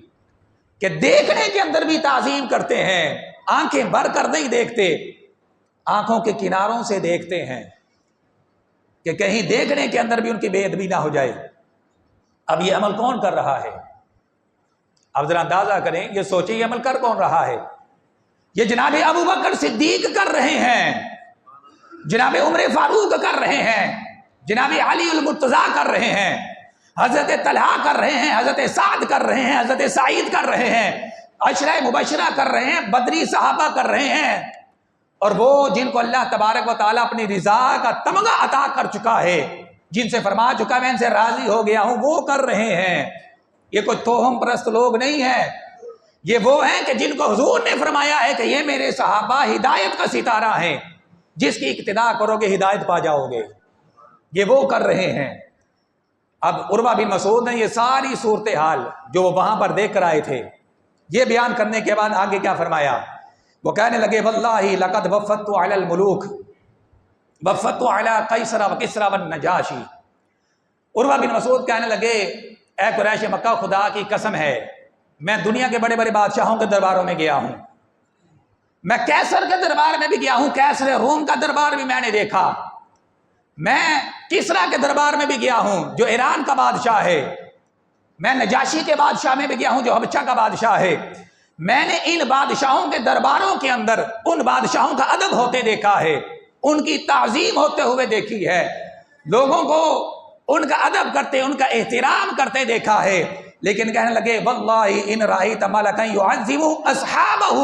کہ دیکھنے کے اندر بھی تعظیم کرتے ہیں، آنکھیں بھر کر نہیں دیکھتے، آنکھوں کے کناروں سے دیکھتے ہیں کہ کہیں دیکھنے کے اندر بھی ان کی بے ادبی نہ ہو جائے۔ اب یہ عمل کون کر رہا ہے؟ اب ذرا اندازہ کریں، یہ سوچیں یہ عمل کر کون رہا ہے؟ یہ جناب ابو بکر صدیق کر رہے ہیں، جناب عمر فاروق کر رہے ہیں، جناب علی المرتضیٰ کر رہے ہیں، حضرت طلحہ کر رہے ہیں، حضرت سعد کر رہے ہیں، حضرت سعید کر رہے ہیں، عشرہ مبشرہ کر رہے ہیں، بدری صحابہ کر رہے ہیں، اور وہ جن کو اللہ تبارک و تعالیٰ اپنی رضا کا تمغہ عطا کر چکا ہے، جن سے فرما چکا میں ان سے راضی ہو گیا ہوں، وہ کر رہے ہیں۔ یہ کوئی توہم پرست لوگ نہیں ہیں، یہ وہ ہیں کہ جن کو حضور نے فرمایا ہے کہ یہ میرے صحابہ ہدایت کا ستارہ ہیں، جس کی اقتداء کرو گے ہدایت پا جاؤ گے، یہ وہ کر رہے ہیں۔ اب عروہ بن مسعود نے یہ ساری صورتحال جو وہ وہاں پر دیکھ کر آئے تھے یہ بیان کرنے کے بعد آگے کیا فرمایا؟ وہ کہنے لگے واللہ لقد وفدت علی الملوک وفدت علی قیصر و کسری و النجاشی۔ عروہ بن مسعود کہنے لگے اے قریش مکہ، خدا کی قسم ہے میں دنیا کے بڑے بڑے بادشاہوں کے درباروں میں گیا ہوں، میں کیسر کے دربار میں بھی گیا ہوں، کیسر روم کا دربار بھی میں نے دیکھا، میں کسریٰ کے دربار میں بھی گیا ہوں جو ایران کا بادشاہ ہے، میں نجاشی کے بادشاہ میں بھی گیا ہوں جو حبشہ کا بادشاہ ہے۔ میں نے ان بادشاہوں کے درباروں کے اندر ان بادشاہوں کا ادب ہوتے دیکھا ہے، ان کی تعظیم ہوتے ہوئے دیکھی ہے، لوگوں کو ان کا ادب کرتے، ان کا احترام کرتے دیکھا ہے۔ لیکن کہنے لگے واللہ ان رأیت ملکا یعظم اصحابہ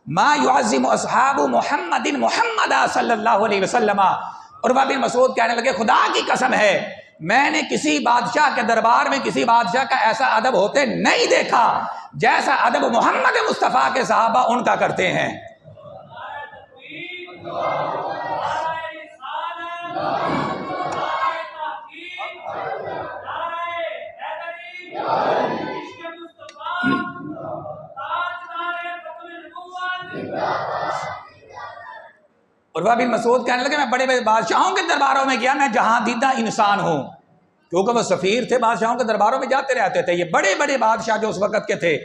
ما یعظم اصحاب محمد محمد صلی اللہ علیہ وسلم۔ عروہ بن مسعود کہنے لگے خدا کی قسم ہے میں نے کسی بادشاہ کے دربار میں کسی بادشاہ کا ایسا ادب ہوتے نہیں دیکھا جیسا ادب محمد مصطفیٰ کے صحابہ ان کا کرتے ہیں۔ عروہ بن مسعود کہنے لگے میں بڑے بڑے بادشاہوں کے درباروں میں گیا، میں جہاں دیدہ انسان ہوں، کیونکہ وہ سفیر تھے، بادشاہوں کے درباروں میں جاتے رہتے تھے، یہ بڑے بڑے بادشاہ جو اس وقت کے تھے،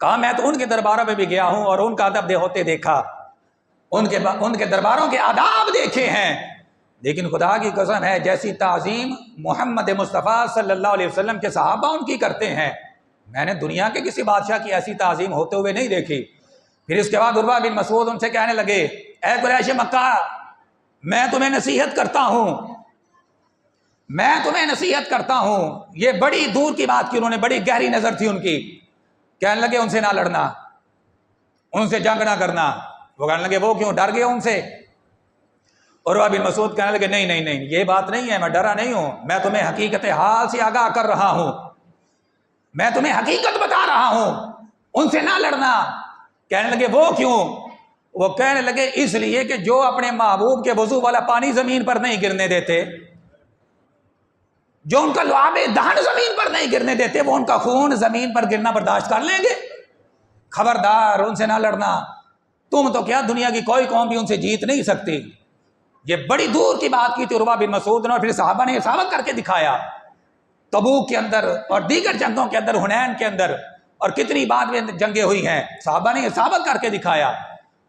کہا میں تو ان کے درباروں میں بھی گیا ہوں اور ان کا ادب ہوتے دیکھا، ان کے درباروں کے آداب دیکھے ہیں، لیکن خدا کی قسم ہے جیسی تعظیم محمد مصطفیٰ صلی اللہ علیہ وسلم کے صحابہ ان کی کرتے ہیں میں نے دنیا کے کسی بادشاہ کی ایسی تعظیم ہوتے ہوئے نہیں دیکھی۔ پھر اس کے بعد عروہ بن مسعود ان سے کہنے لگے اے قریش مکہ، میں تمہیں نصیحت کرتا ہوں، میں تمہیں نصیحت کرتا ہوں۔ یہ بڑی دور کی بات کی انہوں نے، بڑی گہری نظر تھی ان کی۔ کہنے لگے ان سے نہ لڑنا، ان سے جنگ نہ کرنا۔ وہ کہنے لگے وہ کیوں، ڈر گئے ان سے؟ عروہ بن مسعود کہنے لگے نہیں نہیں نہیں، یہ بات نہیں ہے، میں ڈرا نہیں ہوں، میں تمہیں حقیقت حال سے آگاہ کر رہا ہوں، میں تمہیں حقیقت بتا رہا ہوں، ان سے نہ لڑنا۔ کہنے لگے وہ کیوں؟ وہ کہنے لگے اس لیے کہ جو اپنے محبوب کے وضو والا پانی زمین پر نہیں گرنے دیتے، جو ان کا لعاب دہن زمین پر نہیں گرنے دیتے، وہ ان کا خون زمین پر گرنا برداشت کر لیں گے؟ خبردار ان سے نہ لڑنا۔ تم تو کیا، دنیا کی کوئی قوم بھی ان سے جیت نہیں سکتی۔ یہ بڑی دور کی بات کی تھی عروہ بن مسعود نے، اور پھر صحابہ نے یہ ثابت کر کے دکھایا تبوک کے اندر اور دیگر جنگوں کے اندر، حنین کے اندر، اور کتنی بعد میں جنگیں ہوئی ہیں، صحابہ نے یہ ثابت کر کے دکھایا۔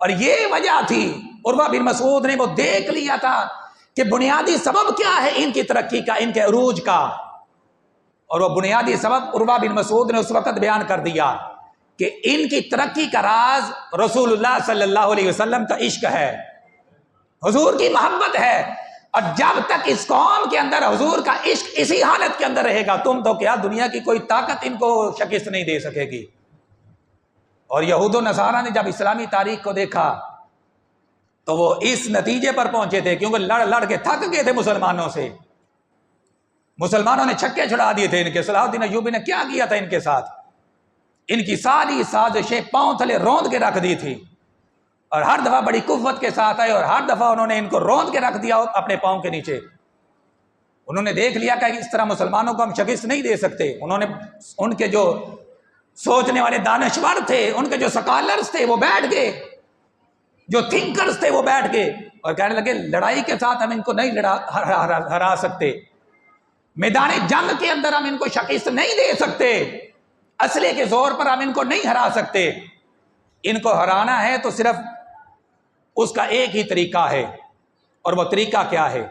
اور یہ وجہ تھی، عروہ بن مسعود نے وہ دیکھ لیا تھا کہ بنیادی سبب کیا ہے ان کی ترقی کا، ان کے عروج کا، اور وہ بنیادی سبب عروہ بن مسعود نے اس وقت بیان کر دیا کہ ان کی ترقی کا راز رسول اللہ صلی اللہ علیہ وسلم کا عشق ہے، حضور کی محبت ہے۔ اور جب تک اس قوم کے اندر حضور کا عشق اسی حالت کے اندر رہے گا، تم تو کیا، دنیا کی کوئی طاقت ان کو شکست نہیں دے سکے گی۔ اور یہود و نصارہ نے جب اسلامی تاریخ کو دیکھا تو وہ اس نتیجے پر پہنچے تھے، کیونکہ لڑ لڑ کے تھک گئے تھے مسلمانوں سے، مسلمانوں نے چھکے چھڑا دیے تھے ان کے۔ صلاح الدین ایوبی نے کیا کیا تھا ان کے ساتھ؟ ان کی ساری سازشیں پاؤں تلے روند کے رکھ دی تھی، اور ہر دفعہ بڑی قوت کے ساتھ آئے، اور ہر دفعہ انہوں نے ان کو روند کے رکھ دیا اپنے پاؤں کے نیچے۔ انہوں نے دیکھ لیا کہ اس طرح مسلمانوں کو ہم شکست نہیں دے سکتے۔ انہوں نے، ان کے جو سوچنے والے دانشور تھے، ان کے جو سکالرز تھے وہ بیٹھ گئے، جو تھنکرز تھے وہ بیٹھ گئے، اور کہنے لگے لڑائی کے ساتھ ہم ان کو نہیں ہرا سکتے، میدان جنگ کے اندر ہم ان کو شکست نہیں دے سکتے، اسلحے کے زور پر ہم ان کو نہیں ہرا سکتے۔ ان کو ہرانا ہے تو صرف اس کا ایک ہی طریقہ ہے، اور وہ طریقہ کیا ہے؟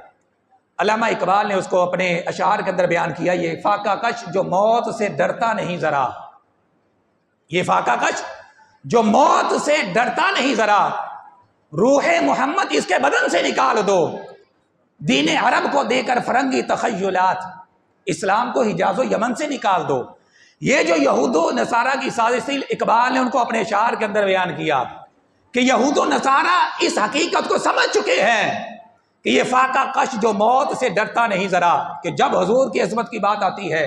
علامہ اقبال نے اس کو اپنے اشعار کے اندر بیان کیا، یہ فاقہ کش جو موت سے ڈرتا نہیں ذرا، یہ فاقہ کش جو موت سے ڈرتا نہیں ذرا، روح محمد اس کے بدن سے نکال دو، دین عرب کو دے کر فرنگی تخیلات، اسلام کو حجاز و یمن سے نکال دو۔ یہ جو یہود و نصارہ کی سازش تھی، اقبال نے ان کو اپنے اشعار کے اندر بیان کیا کہ یہود و نصارہ اس حقیقت کو سمجھ چکے ہیں کہ یہ فاقہ کش جو موت سے ڈرتا نہیں ذرا، کہ جب حضور کی عظمت کی بات آتی ہے،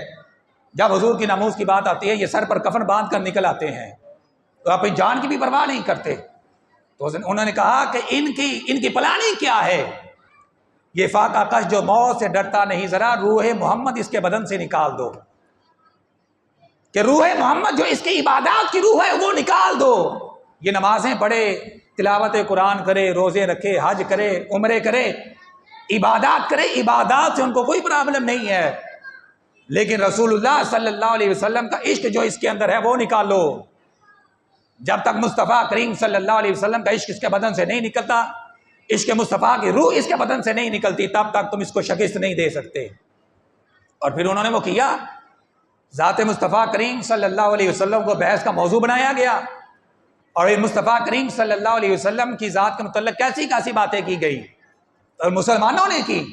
جب حضور کی ناموس کی بات آتی ہے، یہ سر پر کفن باندھ کر نکل آتے ہیں، تو اپنی جان کی بھی پرواہ نہیں کرتے۔ تو انہوں نے کہا کہ ان کی پلاننگ کیا ہے؟ یہ فاقہ کش جو موت سے ڈرتا نہیں ذرا، روح محمد اس کے بدن سے نکال دو، کہ روح محمد جو اس کی عبادات کی روح ہے وہ نکال دو۔ یہ نمازیں پڑھے، تلاوت قرآن کرے، روزے رکھے، حج کرے، عمرے کرے، عبادات کرے، عبادات سے ان کو کوئی پرابلم نہیں ہے، لیکن رسول اللہ صلی اللہ علیہ وسلم کا عشق جو اس کے اندر ہے وہ نکالو۔ جب تک مصطفیٰ کریم صلی اللہ علیہ وسلم کا عشق اس کے بدن سے نہیں نکلتا، عشق مصطفیٰ کی روح اس کے بدن سے نہیں نکلتی، تب تک تم اس کو شکست نہیں دے سکتے۔ اور پھر انہوں نے وہ کیا، ذات مصطفیٰ کریم صلی اللہ علیہ وسلم کو بحث کا موضوع بنایا گیا، اور مصطفیٰ کریم صلی اللہ علیہ وسلم کی ذات کے متعلق کیسی کیسی باتیں کی گئی، اور مسلمانوں نے کی،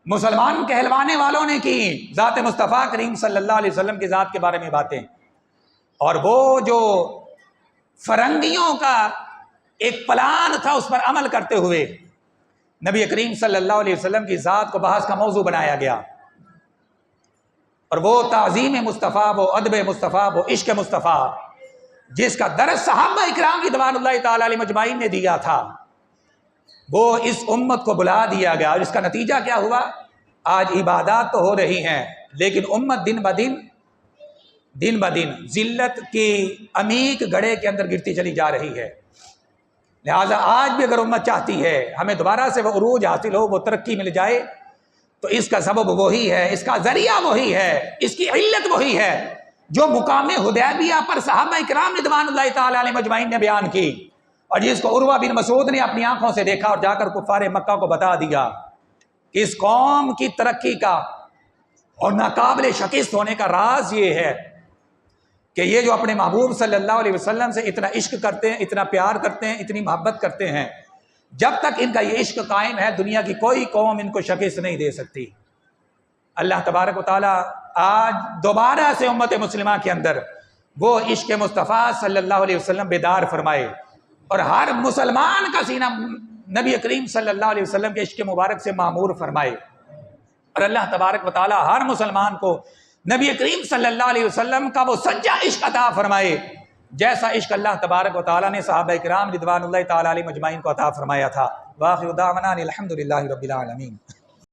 مسلمان کہلوانے والوں نے کی ذات مصطفیٰ کریم صلی اللہ علیہ وسلم کی ذات کے بارے میں باتیں۔ اور وہ جو فرنگیوں کا ایک پلان تھا اس پر عمل کرتے ہوئے نبی کریم صلی اللہ علیہ وسلم کی ذات کو بحث کا موضوع بنایا گیا، اور وہ تعظیم مصطفیٰ، وہ ادب مصطفیٰ، وہ عشق مصطفیٰ جس کا درس صحابہ اکرام کی رضوان اللہ تعالی علیہ مجمعین نے دیا تھا، وہ اس امت کو بلا دیا گیا، اور اس کا نتیجہ کیا ہوا؟ آج عبادات تو ہو رہی ہیں، لیکن امت دن بدن ذلت کی عمیق گڑھے کے اندر گرتی چلی جا رہی ہے۔ لہٰذا آج بھی اگر امت چاہتی ہے ہمیں دوبارہ سے وہ عروج حاصل ہو، وہ ترقی مل جائے، تو اس کا سبب وہی ہے، اس کا ذریعہ وہی ہے، اس کی علت وہی ہے جو مقام حدیبیہ پر صحابہ اکرام رضوان اللہ تعالی علیہ مجمعین نے بیان کی، اور جس کو عروہ بن مسعود نے اپنی آنکھوں سے دیکھا اور جا کر کفار مکہ کو بتا دیا کہ اس قوم کی ترقی کا اور ناقابل شکست ہونے کا راز یہ ہے کہ یہ جو اپنے محبوب صلی اللہ علیہ وسلم سے اتنا عشق کرتے ہیں، اتنا پیار کرتے ہیں، اتنی محبت کرتے ہیں، جب تک ان کا یہ عشق قائم ہے دنیا کی کوئی قوم ان کو شکست نہیں دے سکتی۔ اللہ تبارک و تعالیٰ آج دوبارہ سے امت مسلمہ کے اندر وہ عشق مصطفیٰ صلی اللہ علیہ وسلم بیدار فرمائے، اور ہر مسلمان کا سینہ نبی کریم صلی اللہ علیہ وسلم کے عشق مبارک سے معمور فرمائے، اور اللہ تبارک و تعالیٰ ہر مسلمان کو نبی کریم صلی اللہ علیہ وسلم کا وہ سچا عشق عطا فرمائے جیسا عشق اللہ تبارک و تعالیٰ نے صحابہ کرام رضوان اللہ تعالیٰ علیہ مجمعین کو عطا فرمایا تھا۔ وآخر دعوانا الحمد للہ رب العالمین۔